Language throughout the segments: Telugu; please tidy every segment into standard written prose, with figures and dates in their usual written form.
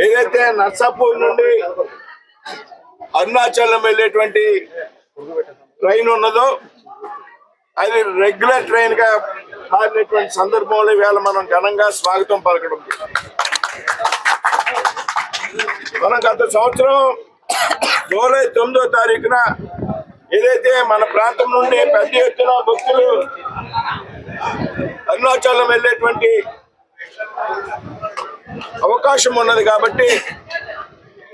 ఏదైతే నర్సాపూర్ నుండి అరుణాచలం వెళ్ళేటువంటి ట్రైన్ ఉన్నదో అది రెగ్యులర్ ట్రైన్ గా మారినటువంటి సందర్భంలో ఇవాళ మనం ఘనంగా స్వాగతం పలకడం. మనం గత సంవత్సరం జూలై 9వ తారీఖున ఏదైతే మన ప్రాంతం నుండి పెద్ద ఎత్తున భక్తులు అరుణాచలం వెళ్ళేటువంటి అవకాశం ఉన్నది కాబట్టి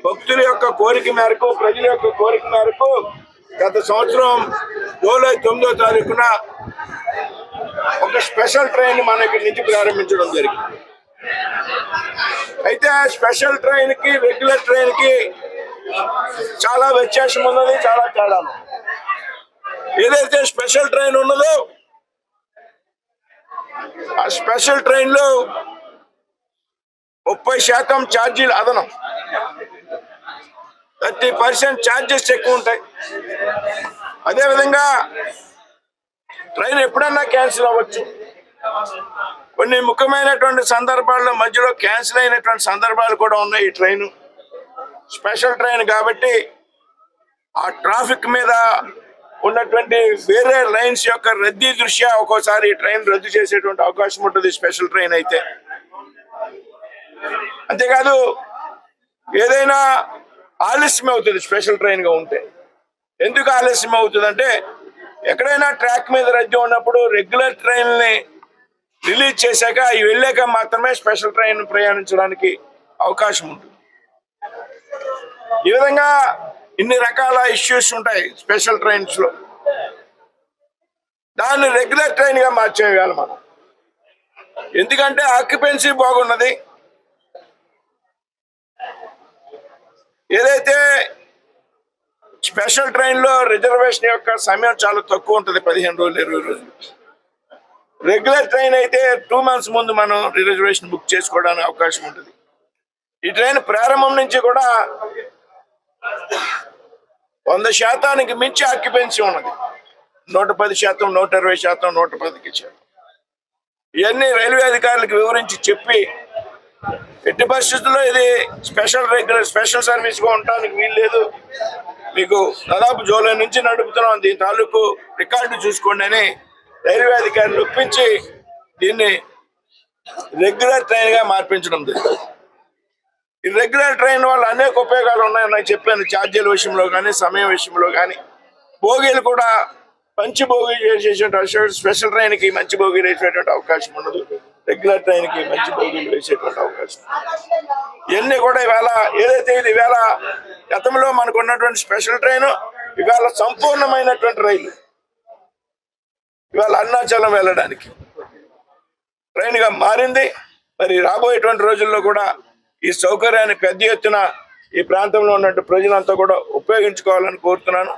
భక్తుల యొక్క కోరిక మేరకు, ప్రజల యొక్క కోరిక మేరకు గత సంవత్సరం జూలై 9వ తారీఖున ఒక స్పెషల్ ట్రైన్ మన ఇక్కడి నుంచి ప్రారంభించడం జరిగింది. అయితే ఆ స్పెషల్ ట్రైన్ కి రెగ్యులర్ ట్రైన్ కి చాలా వ్యత్యాసం ఉన్నది, చాలా తేడా. ఏదైతే స్పెషల్ ట్రైన్ ఉన్నదో ఆ స్పెషల్ ట్రైన్ లో 30% ఛార్జీలు అదనం, 30% ఛార్జెస్ ఎక్కువ ఉంటాయి. అదేవిధంగా ట్రైన్ ఎప్పుడన్నా క్యాన్సిల్ అవ్వచ్చు. కొన్ని ముఖ్యమైనటువంటి సందర్భాల్లో మధ్యలో క్యాన్సిల్ అయినటువంటి సందర్భాలు కూడా ఉన్నాయి. ఈ ట్రైన్ స్పెషల్ ట్రైన్ కాబట్టి ఆ ట్రాఫిక్ మీద ఉన్నటువంటి వేరే లైన్స్ యొక్క రద్దీ దృష్ట్యా ఒక్కోసారి ఈ ట్రైన్ రద్దు చేసేటువంటి అవకాశం ఉంటుంది స్పెషల్ ట్రైన్ అయితే. అంతేకాదు ఏదైనా ఆలస్యం అవుతుంది స్పెషల్ ట్రైన్ గా ఉంటే. ఎందుకు ఆలస్యం అవుతుంది అంటే ఎక్కడైనా ట్రాక్ మీద రద్దీ ఉన్నప్పుడు రెగ్యులర్ ట్రైన్ ని రిలీజ్ చేశాక అవి వెళ్ళాక మాత్రమే స్పెషల్ ట్రైన్ ప్రయాణించడానికి అవకాశం ఉంటుంది. ఈ విధంగా ఇన్ని రకాల ఇష్యూస్ ఉంటాయి స్పెషల్ ట్రైన్స్ లో. దాన్ని రెగ్యులర్ ట్రైన్ గా మార్చేయాలి మనం. ఎందుకంటే ఆక్యుపెన్సీ బాగున్నది. ఏదైతే స్పెషల్ ట్రైన్ లో రిజర్వేషన్ యొక్క సమయం చాలా తక్కువ ఉంటుంది, 15 రోజులు 20 రోజులు. రెగ్యులర్ ట్రైన్ అయితే 2 months ముందు మనం రిజర్వేషన్ బుక్ చేసుకోవడానికి అవకాశం ఉంటుంది. ఈ ట్రైన్ ప్రారంభం నుంచి కూడా 100% మించి ఆక్యుపెన్సీ ఉన్నది. 110%, 120%, 110%. ఇవన్నీ రైల్వే అధికారులకు వివరించి చెప్పి ఎట్టి పరిస్థితుల్లో ఇది స్పెషల్ సర్వీస్ గా ఉండడానికి వీల్లేదు, మీకు దాదాపు జూలై నుంచి నడుపుతున్నాం, దీని తాలూకు రికార్డు చూసుకోండి అని రైల్వే అధికారులు ఒప్పించి దీన్ని రెగ్యులర్ ట్రైన్ గా మార్పించడం జరిగింది. ఈ రెగ్యులర్ ట్రైన్ వల్ల అనేక ఉపయోగాలు ఉన్నాయని నాకు చెప్పాను. ఛార్జీల విషయంలో కానీ, సమయం విషయంలో కానీ, బోగీలు కూడా మంచి బోగీ చేసేటువంటి స్పెషల్ ట్రైన్ కి మంచి బోగీలు వేసేటువంటి అవకాశం ఉండదు, రెగ్యులర్ ట్రైన్ కి మంచి బోగీలు వేసేటువంటి అవకాశం. ఇవన్నీ కూడా ఇవాళ ఏదైతే ఇది ఇవాళ గతంలో మనకు ఉన్నటువంటి స్పెషల్ ట్రైన్ ఇవాళ సంపూర్ణమైనటువంటి రైలు ఇవాళ అరుణాచలం వెళ్ళడానికి ట్రైన్ గా మారింది. మరి రాబోయేటువంటి రోజుల్లో కూడా ఈ సౌకర్యాన్ని పెద్ద ఎత్తున ఈ ప్రాంతంలో ఉన్నట్టు ప్రజలంతా కూడా ఉపయోగించుకోవాలని కోరుతున్నాను.